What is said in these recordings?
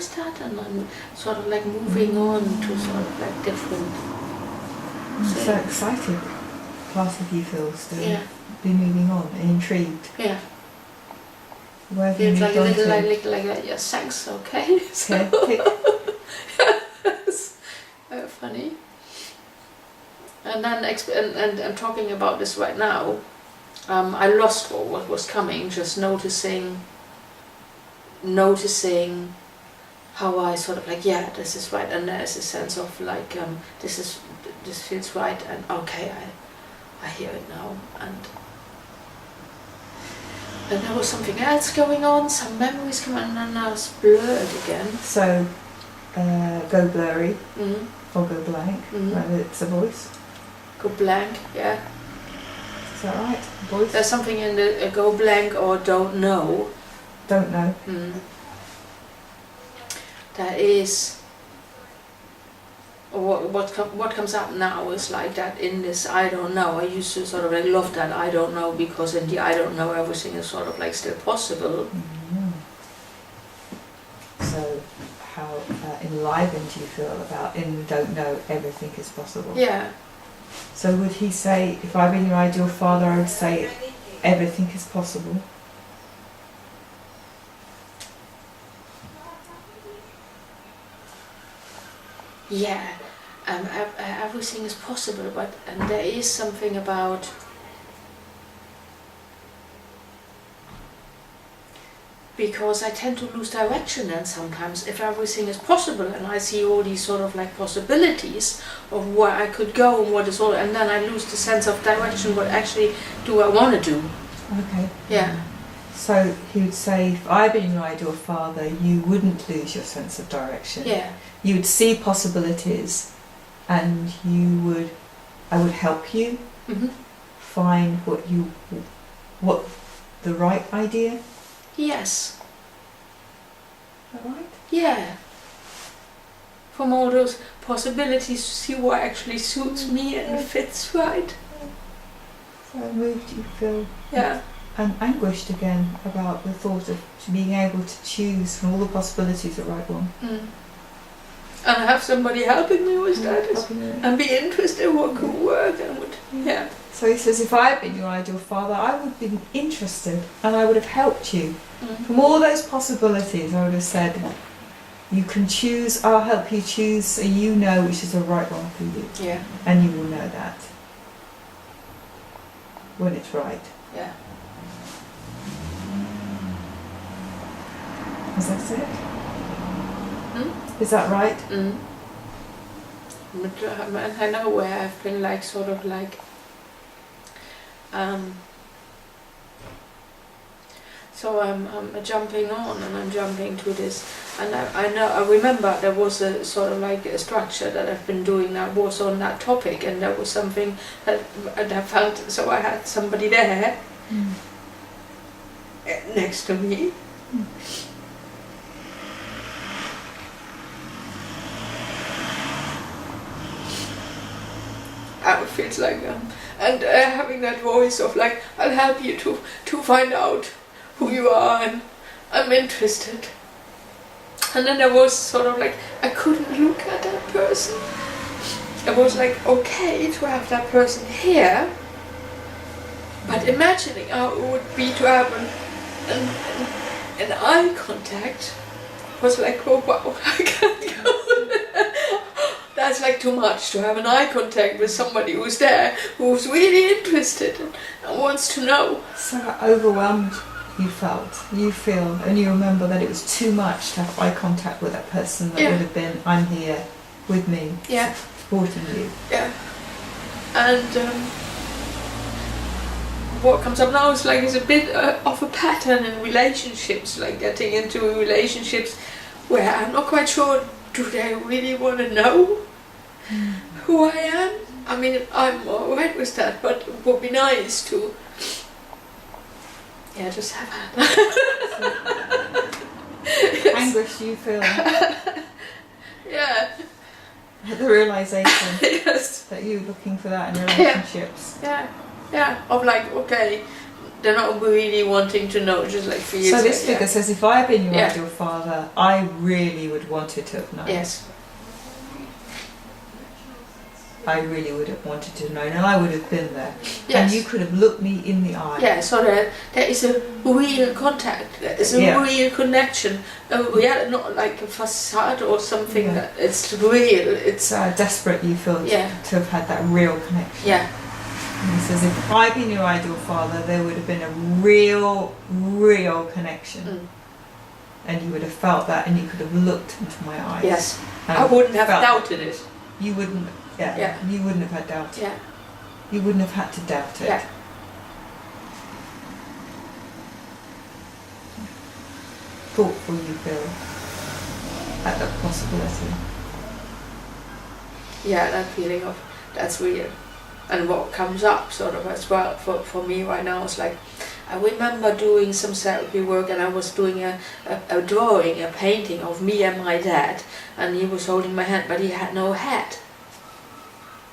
is that? And I'm sort of like moving on to sort of like different. I'm so excited. Part of you feels to be moving on and intrigued. Yeah. Where have you moved like on a little, to? like that. Yes, thanks. Okay. So, Okay. yes. Funny. And then and talking about this right now, I lost what was coming. Just noticing how I sort of like, yeah, this is right, and there's a sense of like, this feels right, and okay, I hear it now, and there was something else going on, some memories coming, and then I was blurred again. So, go blurry, Mm-hmm. or go blank, Mm-hmm. whether it's a voice. Go blank, yeah. Is that right? Voice? There's something in the go blank or don't know. Don't know. That is what comes up now is like that in this I don't know. I used to sort of like love that I don't know, because in the I don't know everything is sort of like still possible. Mm-hmm. So how enlivened do you feel about in the don't know everything is possible? Yeah. So would he say, if I've been your ideal father, I would say everything is possible? Yeah, everything is possible, but there is something about because I tend to lose direction, and sometimes if everything is possible and I see all these sort of like possibilities of where I could go and what is all, and then I lose the sense of direction, what actually do I want to do. Okay. Yeah. So he would say, if I'd been your ideal father, you wouldn't lose your sense of direction. Yeah. You would see possibilities, and I would help you find what the right idea. Yes. Is that right? Yeah. From all those possibilities to see what actually suits me and fits right. So it moved you feel anguished again about the thought of being able to choose from all the possibilities the right one. And have somebody helping me with that, and be interested in what could work and would, So he says, if I had been your ideal father, I would have been interested and I would have helped you. From all those possibilities, I would have said, you can choose, I'll help you choose, so you know which is the right one for you. Yeah. And you will know that when it's right. Yeah. Is that it? Is that right? But I know where I've been like sort of like so I'm jumping on and I'm jumping to this, and I remember there was a sort of like a structure that I've been doing that was on that topic, and there was something that I felt, so I had somebody there next to me. It feels like and having that voice of like, I'll help you to find out who you are, and I'm interested. And then there was sort of like, I couldn't look at that person. It was like okay to have that person here, but imagining how it would be to have an eye contact was like, oh wow, I can't go. That's like too much to have an eye contact with somebody who's there, who's really interested and wants to know. So overwhelmed you feel, and you remember that it was too much to have eye contact with that person that would have been, I'm here with me, supporting you. Yeah. And what comes up now is like, it's a bit of a pattern in relationships, like getting into relationships where I'm not quite sure, do they really want to know who I am? I mean, I'm alright with that, but it would be nice to just have that. Anguish you feel. Yeah. The realisation that you're looking for that in relationships. Yeah. Of like, okay, They're not really wanting to know, just like for you. So this figure says, if I had been your Yeah. ideal father, I really would wanted to have known. Yes. I really would have wanted to have known, and I would have been there. Yes. And you could have looked me in the eye. Yeah, so that there is a real contact, there is a Yeah. real connection. Not like a facade or something. Yeah. That it's real. It's So how desperate you feel Yeah. to have had that real connection. yeah, And he says, if I'd been your ideal father, there would have been a real connection. Mm. And you would have felt that, and you could have looked into my eyes. yes. and I wouldn't have felt- doubted it. You wouldn't, Yeah. you wouldn't have had doubt. Yeah, You wouldn't have had to doubt it. yeah. Thoughtful you feel at that possibility. Yeah, that feeling of that's real. And what comes up sort of as well for me right now is like, I remember doing some therapy work, and I was doing a drawing, a painting of me and my dad, and he was holding my hand, but he had no head.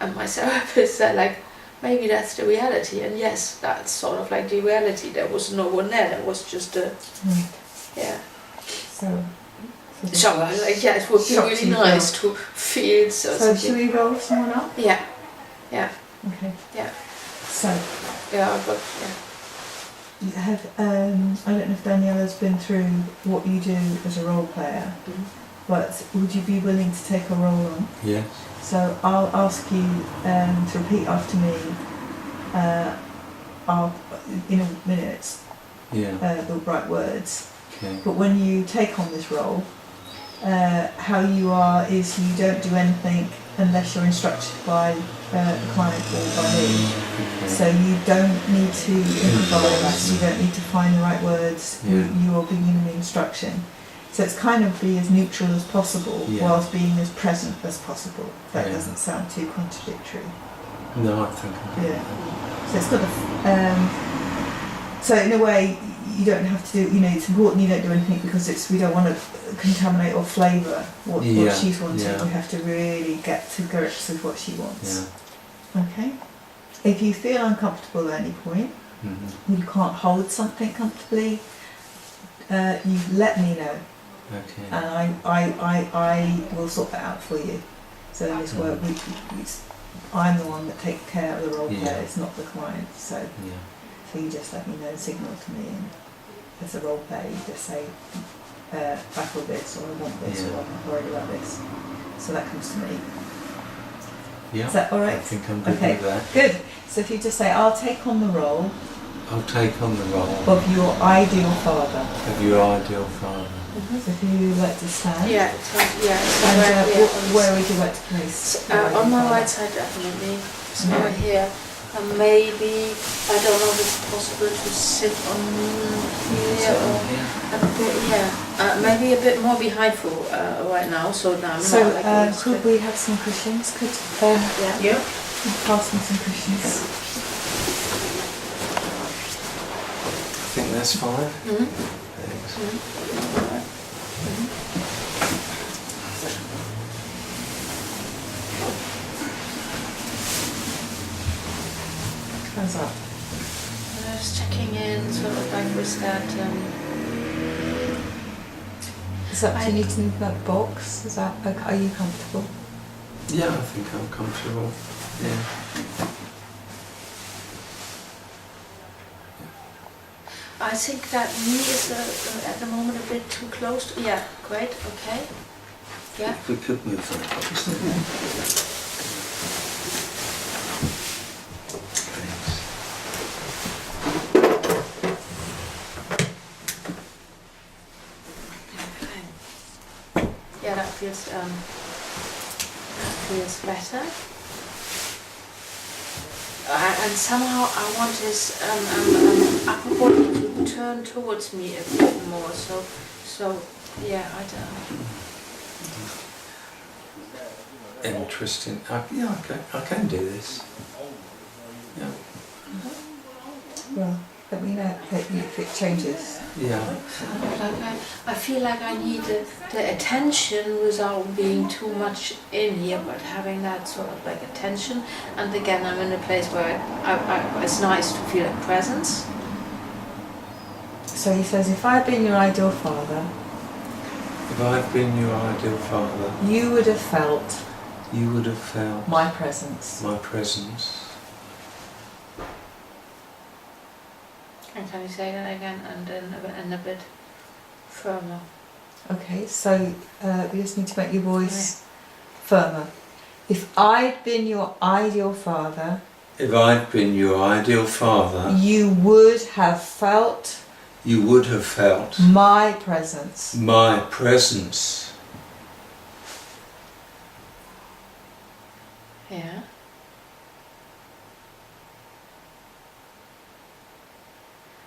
And my therapist said like, maybe that's the reality, and yes, that's sort of like the reality. There was no one there, there was just a, yeah. So Like, yeah, it would be really nice to feel So should we roll someone up? Yeah, yeah, Okay. Yeah. So yeah, but yeah. you have I don't know if Daniela's been through what you do as a role player, but would you be willing to take a role on? Yes. So I'll ask you to repeat after me. I'll in a minute Yeah. the right words. Okay. But when you take on this role, how you are is you don't do anything unless you're instructed by the client or by me. Okay. So you don't need to improvise, you don't need to find the right words, Yeah. you are being given the instruction. So it's kind of be as neutral as possible Yeah. whilst being as present as possible. That Yeah. doesn't sound too contradictory. No, I think I'm Yeah. So it's got so in a way you don't have to do, it's important you don't do anything because we don't want to contaminate or flavour what Yeah, she's wanting. yeah. We have to really get to grips with what she wants. Yeah. Okay? If you feel uncomfortable at any point, Mm-hmm. you can't hold something comfortably, you let me know, Okay. and I will sort that out for you. So in this work, I'm the one that takes care of the role Yeah. player, it's not the client. So Yeah. you just let me know, signal to me, and as a role player, you just say, I feel this, or I want this, Yeah. or I'm worried about this. So that comes to me. Yeah. Is that all right? I think I'm good Okay. with that. Good. So if you just say, I'll take on the role I'll take on the role of your ideal father. of your ideal father. So if you like to stand. Yeah, so, yeah. So And where where, would you like to place? your on ideal my father? right side, definitely. So Mhm. right here, and maybe I don't know if it's possible to sit on here or a bit, maybe a bit more behind for right now. So now I'm So not like always could good. we have some cushions? Could Yeah. pass me some cushions? I think that's fine. Mhm. Thanks. How's that? Just checking in, sort of like with that. Is that, do you need to move that box? Is that, are you comfortable? Yeah, I think I'm comfortable. Yeah. I think that knee is at the moment a bit too close. Yeah, great, okay. Yeah. If we could move that box. Thanks. Yeah, that feels better. And somehow I want this upper body to turn towards me a bit more. So yeah, I don't. Interesting. I can do this. Yeah. Well, let me know if it changes. Yeah. I feel like I need the attention without being too much in here, but having that sort of like attention. And again, I'm in a place where it's nice to feel a presence. So he says, if I'd been your ideal father, If I'd been your ideal father, you would have felt you would have felt my presence. my presence. And can you say that again and then a bit further? Okay, so we just need to make your voice firmer. If I'd been your ideal father, If I'd been your ideal father, you would have felt you would have felt my presence. my presence. Yeah.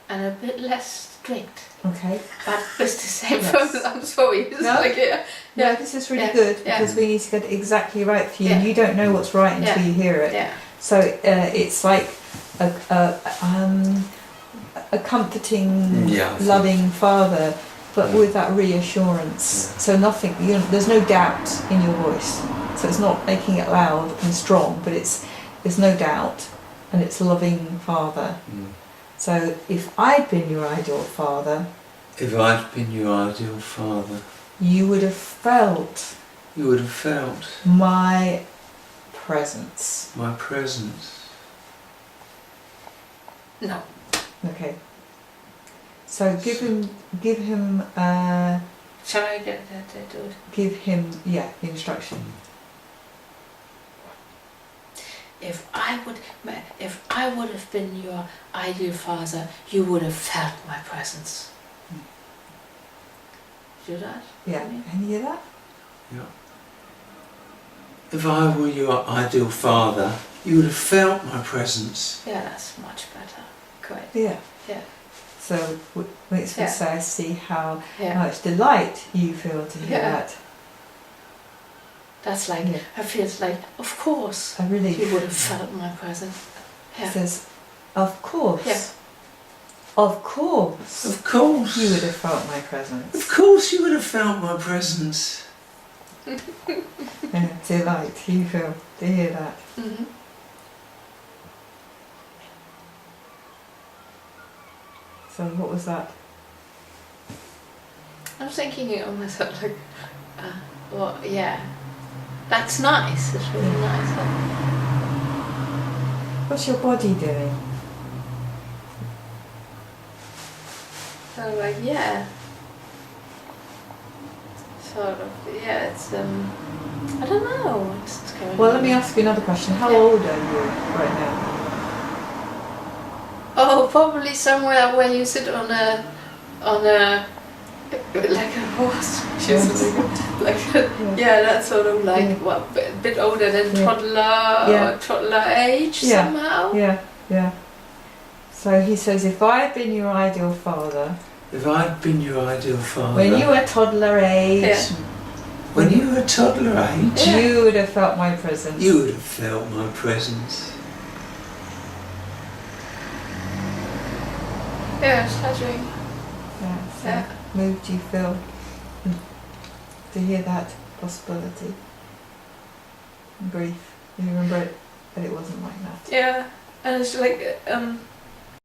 And a bit less strict. Okay. But it's the same Yes. I'm sorry. It's No? like, Yeah, this is really Yeah. good Yeah. because we need to get it exactly right for you. Yeah. You don't know what's right until Yeah. you hear it. Yeah. So it's like a comforting, Yeah, I see. loving father, but Yeah. with that reassurance. Yeah. So nothing, there's no doubt in your voice. So it's not making it loud and strong, but there's no doubt, and it's a loving father. Mm. So if I'd been your ideal father, If I'd been your ideal father, you would have felt you would have felt my presence. my presence. No. Okay. So give him, Shall I get that to do it? the instruction. If I would have been your ideal father, you would have felt my presence. Do that? Yeah. Can you hear that? If I were your ideal father, you would have felt my presence. Yeah, that's much better. Great. Yeah. Yeah. So makes me Yeah. say, I see how Yeah. much delight you feel to hear Yeah. that. That's like, Yeah. I feel like, of course, I really. you would have felt my presence. Yeah. Says, of course. Yeah. Of course. Of course. You would have felt my presence. Of course you would have felt my presence. Yeah, delight you feel to hear that. Mm-hmm. So what was that? I'm thinking it on myself like, well, yeah, that's nice. It's really nice. What's your body doing? So like, yeah, sort of, yeah. It's I don't know. It's coming. Well, let me ask you another question. How Yeah. old are you right now? Oh, probably somewhere where you sit on a like a horse. Yeah, that's sort of like Yeah. what a bit older than Yeah. toddler Yeah. or toddler age Yeah. somehow. Yeah, yeah. So he says, if I had been your ideal father, If I'd been your ideal father, when you were toddler age, Yeah. when you were toddler age, Yeah. you would have felt my presence. you would have felt my presence. Yeah, it's touching. Yeah, so Yeah. moved you feel to hear that possibility. And grief. You remember it, but it wasn't like that. Yeah, and it's like